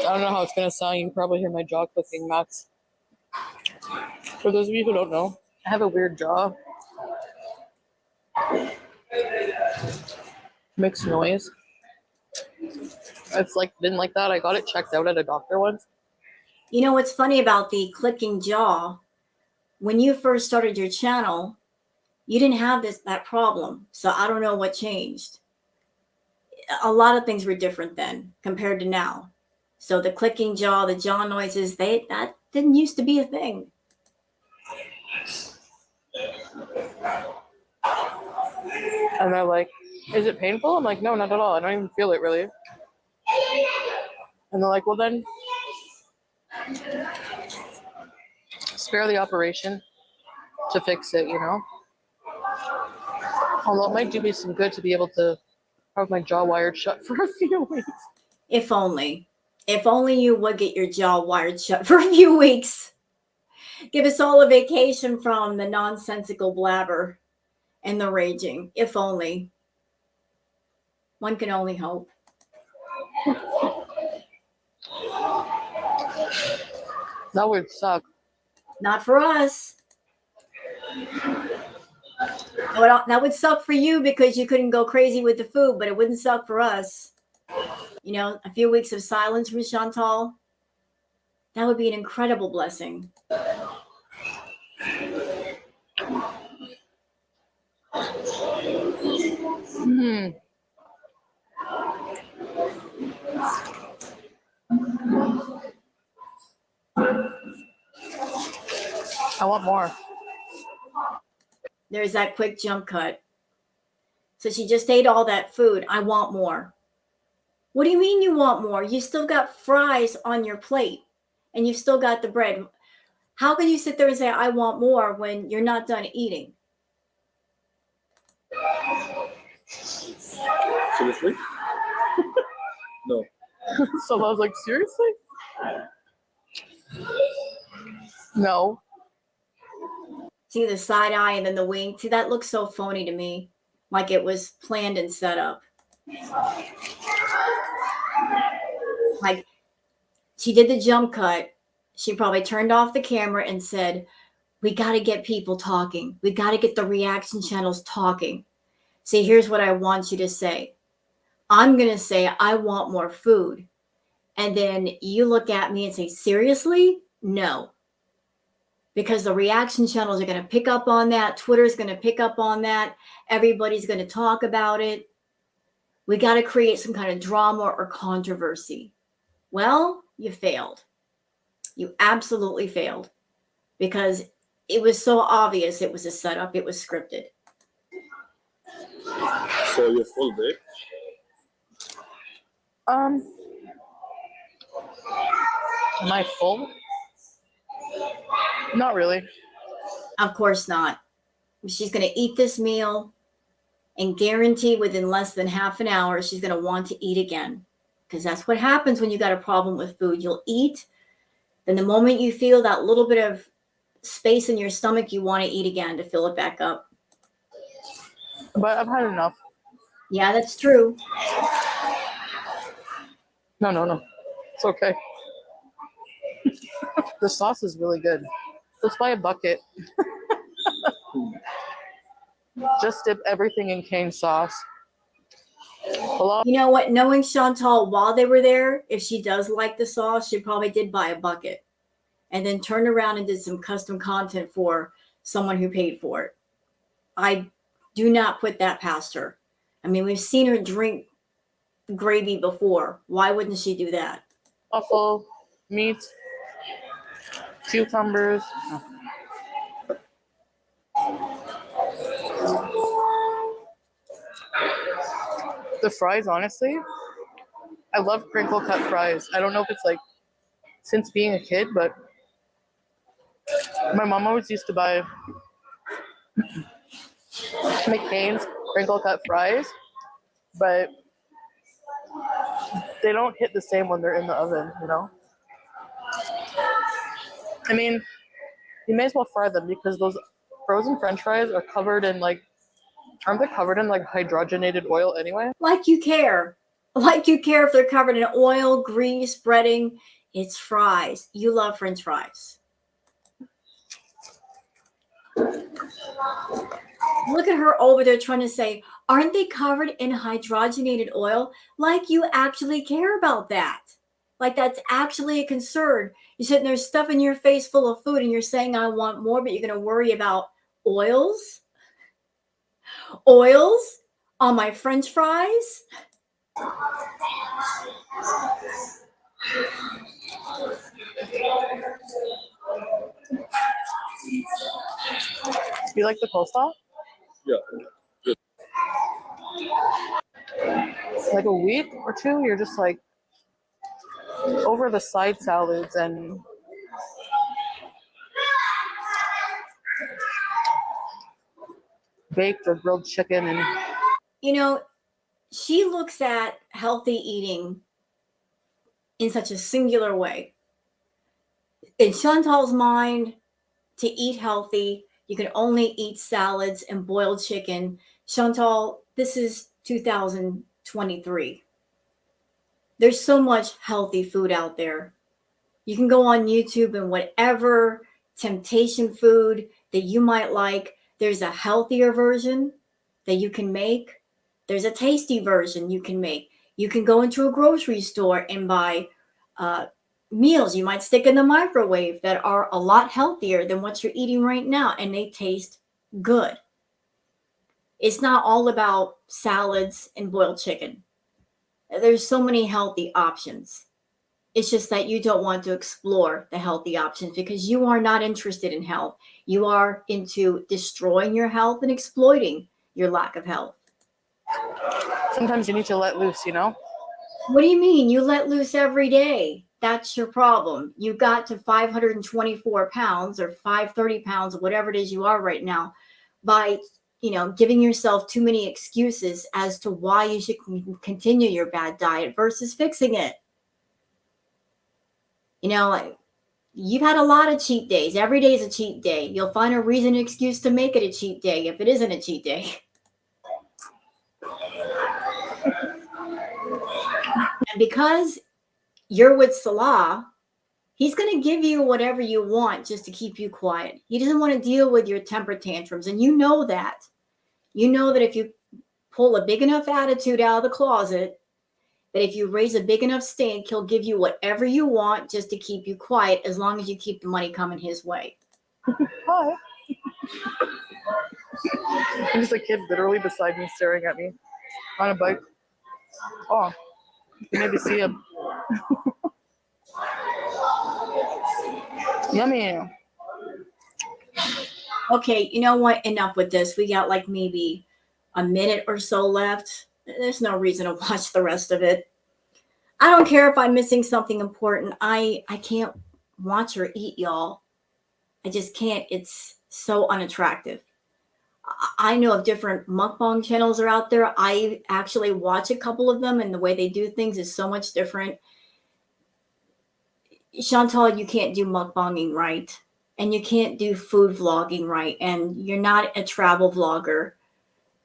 don't know how it's going to sound. You can probably hear my jaw clicking, Max. For those of you who don't know, I have a weird jaw. Makes noise. It's like been like that. I got it checked out at a doctor once. You know what's funny about the clicking jaw? When you first started your channel, you didn't have that problem. So I don't know what changed. A lot of things were different then compared to now. So the clicking jaw, the jaw noises, that didn't used to be a thing. And they're like, is it painful? I'm like, no, not at all. I don't even feel it really. And they're like, well then, spare the operation to fix it, you know? Although it might do me some good to be able to have my jaw wired shut for a few weeks. If only. If only you would get your jaw wired shut for a few weeks. Give us all a vacation from the nonsensical blabber and the raging. If only. One can only hope. That would suck. Not for us. That would suck for you because you couldn't go crazy with the food, but it wouldn't suck for us. You know, a few weeks of silence from Chantal, that would be an incredible blessing. I want more. There's that quick jump cut. So she just ate all that food. I want more. What do you mean you want more? You still got fries on your plate and you've still got the bread. How can you sit there and say, I want more when you're not done eating? Seriously? No. So I was like, seriously? No. See the side eye and then the wing. See, that looks so phony to me. Like it was planned and set up. Like she did the jump cut. She probably turned off the camera and said, we got to get people talking. We got to get the reaction channels talking. See, here's what I want you to say. I'm going to say, I want more food. And then you look at me and say, seriously? No. Because the reaction channels are going to pick up on that. Twitter's going to pick up on that. Everybody's going to talk about it. We got to create some kind of drama or controversy. Well, you failed. You absolutely failed. Because it was so obvious it was a setup. It was scripted. So you're full, babe? Am I full? Not really. Of course not. She's going to eat this meal and guarantee within less than half an hour, she's going to want to eat again. Because that's what happens when you got a problem with food. You'll eat. Then the moment you feel that little bit of space in your stomach, you want to eat again to fill it back up. But I've had enough. Yeah, that's true. No. It's okay. The sauce is really good. Let's buy a bucket. Just dip everything in cane sauce. You know what? Knowing Chantal while they were there, if she does like the sauce, she probably did buy a bucket and then turned around and did some custom content for someone who paid for it. I do not put that past her. I mean, we've seen her drink gravy before. Why wouldn't she do that? Truffle, meat, cucumbers. The fries, honestly, I love crinkle cut fries. I don't know if it's like since being a kid, but my mom always used to buy McCain's crinkle cut fries, but they don't hit the same when they're in the oven, you know? I mean, you may as well fry them because those frozen French fries are covered in aren't they covered in hydrogenated oil anyway? Like you care. Like you care if they're covered in oil, grease, breading. It's fries. You love French fries. Look at her over there trying to say, aren't they covered in hydrogenated oil? Like you actually care about that. Like that's actually a concern. You're sitting there stuffing your face full of food and you're saying, I want more, but you're going to worry about oils? Oils on my French fries? You like the coleslaw? Yeah. Good. Like a week or two, you're just over the side salads and baked or grilled chicken, and You know, she looks at healthy eating in such a singular way. In Chantal's mind, to eat healthy, you can only eat salads and boiled chicken. Chantal, this is 2023. There's so much healthy food out there. You can go on YouTube and whatever temptation food that you might like, there's a healthier version that you can make. There's a tasty version you can make. You can go into a grocery store and buy meals you might stick in the microwave that are a lot healthier than what you're eating right now, and they taste good. It's not all about salads and boiled chicken. There's so many healthy options. It's just that you don't want to explore the healthy options because you are not interested in health. You are into destroying your health and exploiting your lack of health. sometimes you need to let loose, you know? What do you mean? You let loose every day. That's your problem. You got to 524 pounds or 530 pounds or whatever it is you are right now by, giving yourself too many excuses as to why you should continue your bad diet versus fixing it. You've had a lot of cheat days. Every day is a cheat day. You'll find a reason, an excuse to make it a cheat day if it isn't a cheat day. And because you're with Salah, he's going to give you whatever you want just to keep you quiet. He doesn't want to deal with your temper tantrums. And you know that. You know that if you pull a big enough attitude out of the closet, that if you raise a big enough stink, he'll give you whatever you want just to keep you quiet as long as you keep the money coming his way. Hi. There's a kid literally beside me staring at me on a bike. Oh, you can maybe see him. Yummy. Okay, you know what? Enough with this. We got like maybe a minute or so left. There's no reason to watch the rest of it. I don't care if I'm missing something important. I can't watch her eat, y'all. I just can't. It's so unattractive. I know of different mukbang channels are out there. I actually watch a couple of them, and the way they do things is so much different. Chantal, you can't do mukbanging right, and you can't do food vlogging right, and you're not a travel vlogger.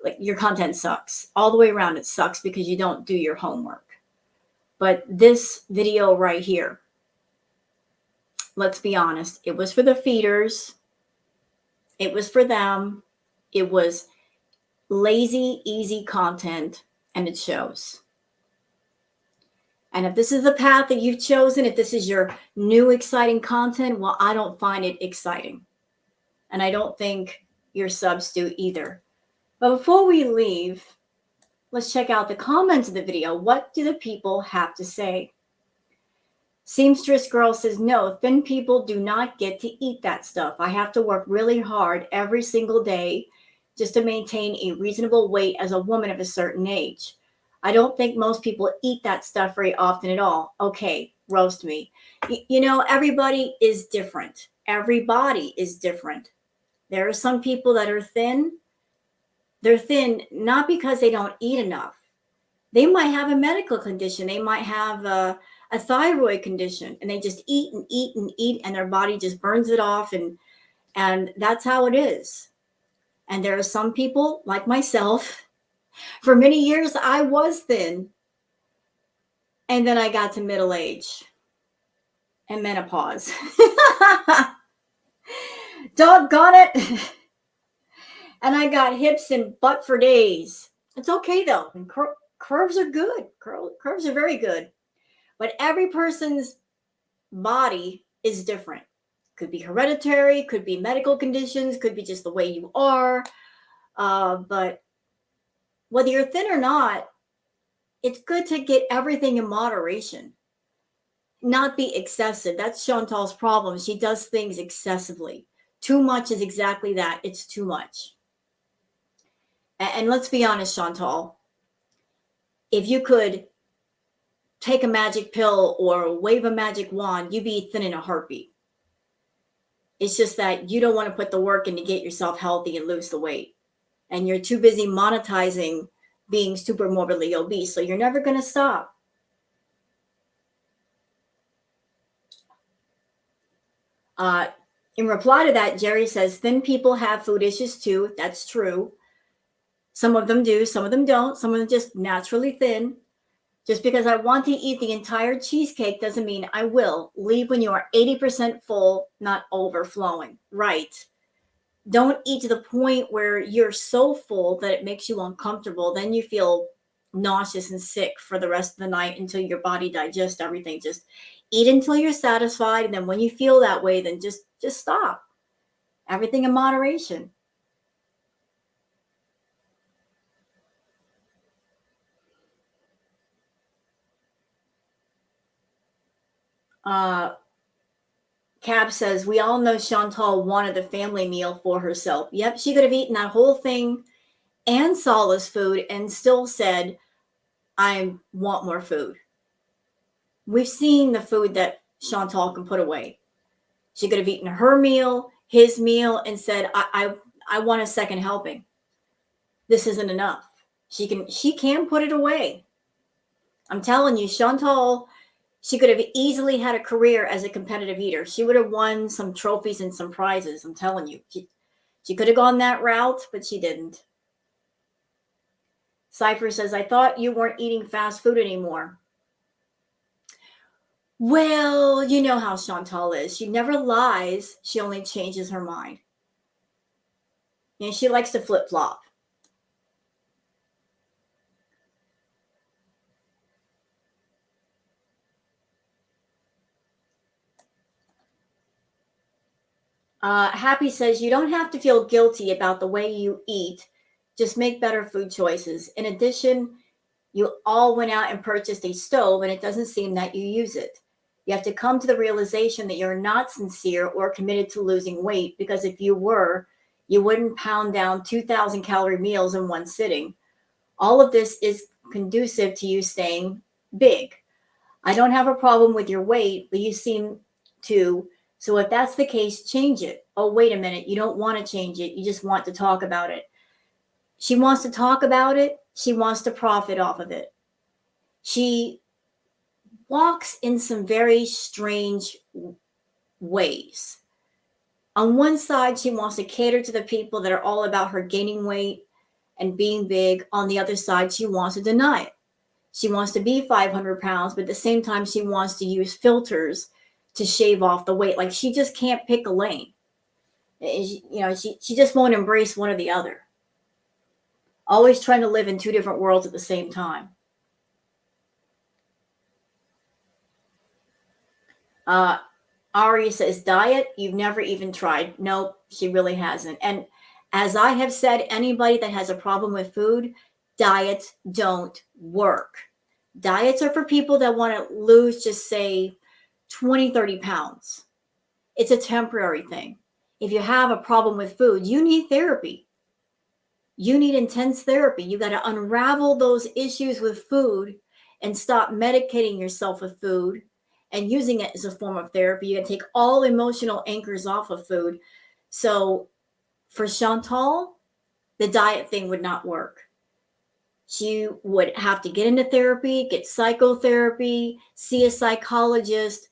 Like, your content sucks. All the way around, it sucks because you don't do your homework. But this video right here, let's be honest, it was for the feeders. It was for them. It was lazy, easy content, and it shows. And if this is the path that you've chosen, if this is your new exciting content, well, I don't find it exciting. And I don't think your subs do either. But before we leave, let's check out the comments of the video. What do the people have to say? Seamstress Girl says, no, thin people do not get to eat that stuff. I have to work really hard every single day just to maintain a reasonable weight as a woman of a certain age. I don't think most people eat that stuff very often at all. Okay, roast me. Everybody is different. Everybody is different. There are some people that are thin. They're thin not because they don't eat enough. They might have a medical condition. They might have a thyroid condition, and they just eat and eat and eat, and their body just burns it off, and that's how it is. And there are some people like myself. For many years, I was thin, and then I got to middle age and menopause. Doggone it. And I got hips and butt for days. It's okay, though. And curves are good. Curves are very good. But every person's body is different. Could be hereditary, could be medical conditions, could be just the way you are. But whether you're thin or not, it's good to get everything in moderation. Not be excessive. That's Chantal's problem. She does things excessively. Too much is exactly that. It's too much. And let's be honest, Chantal. If you could take a magic pill or wave a magic wand, you'd be thin in a heartbeat. It's just that you don't want to put the work in to get yourself healthy and lose the weight. and you're too busy monetizing being super morbidly obese. So you're never going to stop. In reply to that, Jerry says, thin people have food issues too. That's true. Some of them do, some of them don't. Some of them just naturally thin. Just because I want to eat the entire cheesecake doesn't mean I will. Leave when you are 80% full, not overflowing. Right. Don't eat to the point where you're so full that it makes you uncomfortable. Then you feel nauseous and sick for the rest of the night until your body digests everything. Just eat until you're satisfied. And then when you feel that way, then just stop. Everything in moderation. Cab says, we all know Chantal wanted the family meal for herself. Yep, she could have eaten that whole thing and Salah's food and still said, I want more food. We've seen the food that Chantal can put away. She could have eaten her meal, his meal, and said, I want a second helping. This isn't enough. She can put it away. I'm telling you, Chantal, she could have easily had a career as a competitive eater. She would have won some trophies and some prizes. I'm telling you, she could have gone that route, but she didn't. Cypher says, I thought you weren't eating fast food anymore. Well, you know how Chantal is. She never lies. She only changes her mind. And she likes to flip-flop. Happy says, you don't have to feel guilty about the way you eat. Just make better food choices. In addition, you all went out and purchased a stove, and it doesn't seem that you use it. You have to come to the realization that you're not sincere or committed to losing weight, because if you were, you wouldn't pound down 2,000 calorie meals in one sitting. All of this is conducive to you staying big. I don't have a problem with your weight, but you seem to. So if that's the case, change it. Oh, wait a minute. You don't want to change it. You just want to talk about it. She wants to talk about it. She wants to profit off of it. She walks in some very strange ways. On one side, she wants to cater to the people that are all about her gaining weight and being big. On the other side, she wants to deny it. She wants to be 500 pounds, but at the same time, she wants to use filters to shave off the weight. Like, she just can't pick a lane. She just won't embrace one or the other. Always trying to live in two different worlds at the same time. Ari says, diet, you've never even tried. Nope, she really hasn't. And as I have said, anybody that has a problem with food, diets don't work. Diets are for people that want to lose, just say, 20, 30 pounds. It's a temporary thing. If you have a problem with food, you need therapy. You need intense therapy. You got to unravel those issues with food and stop medicating yourself with food and using it as a form of therapy. You got to take all emotional anchors off of food. So for Chantal, the diet thing would not work. She would have to get into therapy, get psychotherapy, see a psychologist,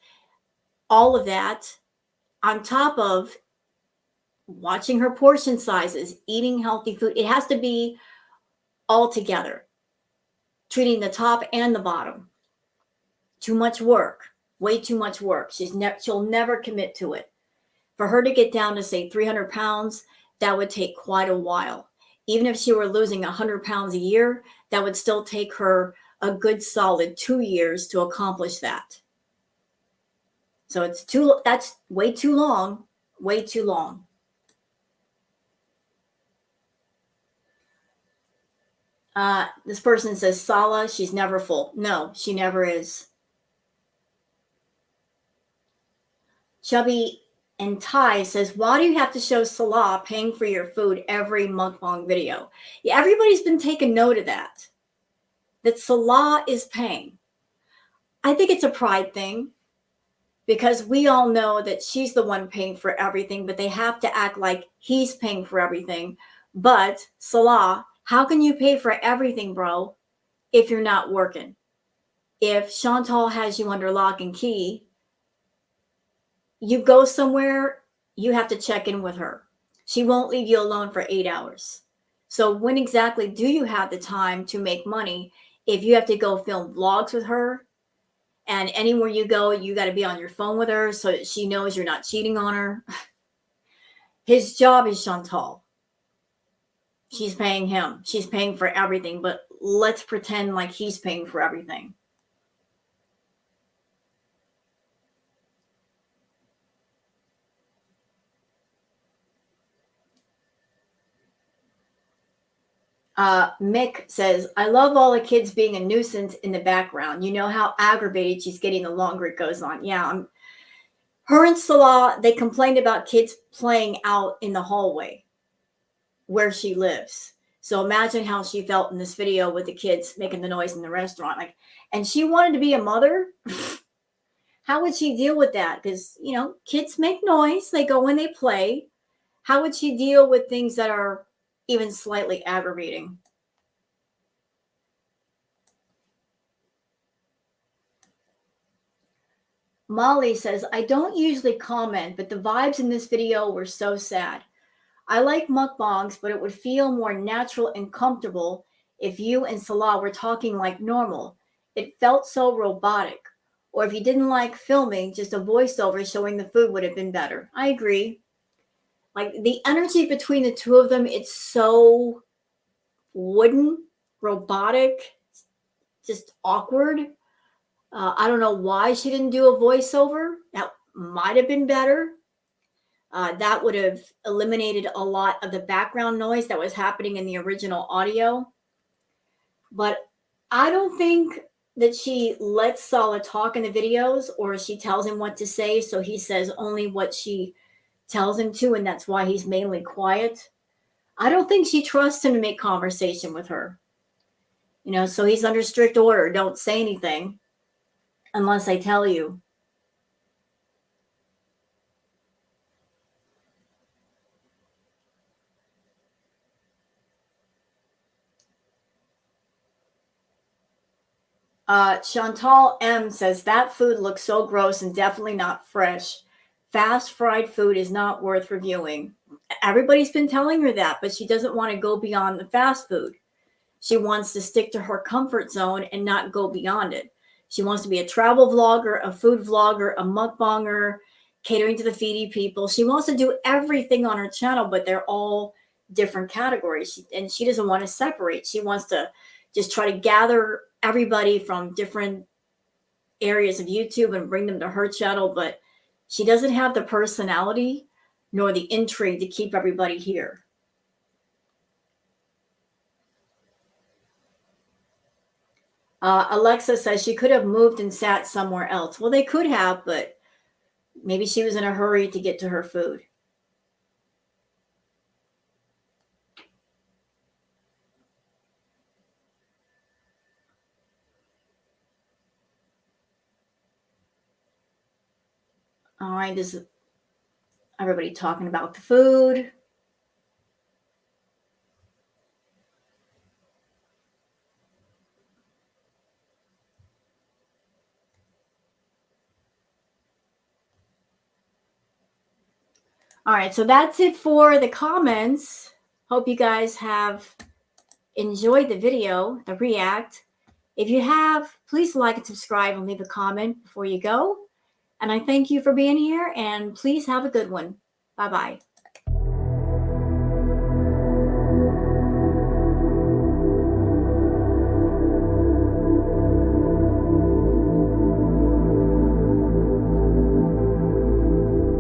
all of that, on top of watching her portion sizes, eating healthy food. It has to be all together, treating the top and the bottom. Too much work, way too much work. She'll never commit to it. For her to get down to, say, 300 pounds, that would take quite a while. Even if she were losing 100 pounds a year, that would still take her a good solid 2 years to accomplish that. So that's way too long, way too long. This person says, Salah, she's never full. No, she never is. Chubby and Ty says, why do you have to show Salah paying for your food every mukbang video? Yeah, everybody's been taking note of that Salah is paying. I think it's a pride thing, because we all know that she's the one paying for everything, but they have to act like he's paying for everything But Salah, how can you pay for everything, bro, if you're not working? If Chantal has you under lock and key, you go somewhere, you have to check in with her. She won't leave you alone for 8 hours. So when exactly do you have the time to make money if you have to go film vlogs with her? And anywhere you go, you got to be on your phone with her so that she knows you're not cheating on her. His job is Chantal. She's paying him. She's paying for everything, but let's pretend like he's paying for everything. Mick says, I love all the kids being a nuisance in the background. You know how aggravated she's getting the longer it goes on. Yeah, her and Salah, they complained about kids playing out in the hallway where she lives. So imagine how she felt in this video with the kids making the noise in the restaurant. Like, and she wanted to be a mother. How would she deal with that? Because, you know, kids make noise. They go when they play. How would she deal with things that are even slightly aggravating? Molly says, I don't usually comment, but the vibes in this video were so sad. I like mukbangs, but it would feel more natural and comfortable if you and Salah were talking like normal. It felt so robotic. Or if you didn't like filming, just a voiceover showing the food would have been better. I agree. Like the energy between the two of them, it's so wooden, robotic, just awkward. I don't know why she didn't do a voiceover. That might have been better. That would have eliminated a lot of the background noise that was happening in the original audio. But I don't think that she lets Salah talk in the videos, or she tells him what to say, so he says only what she tells him to, and that's why he's mainly quiet. I don't think she trusts him to make conversation with her. You know, so he's under strict order. Don't say anything unless I tell you. Chantal M says that food looks so gross and definitely not fresh. Fast fried food is not worth reviewing. Everybody's been telling her that, but she doesn't want to go beyond the fast food. She wants to stick to her comfort zone and not go beyond it. She wants to be a travel vlogger, a food vlogger, a mukbanger, catering to the Foodie people. She wants to do everything on her channel, but they're all different categories. And she doesn't want to separate. She wants to just try to gather everybody from different areas of YouTube and bring them to her channel. But she doesn't have the personality nor the intrigue to keep everybody here. Alexa says she could have moved and sat somewhere else. Well, they could have, but maybe she was in a hurry to get to her food. All right, this is everybody talking about the food. All right, so that's it for the comments. Hope you guys have enjoyed the video, the react. If you have, please like and subscribe and leave a comment before you go. And I thank you for being here, and please have a good one. Bye-bye.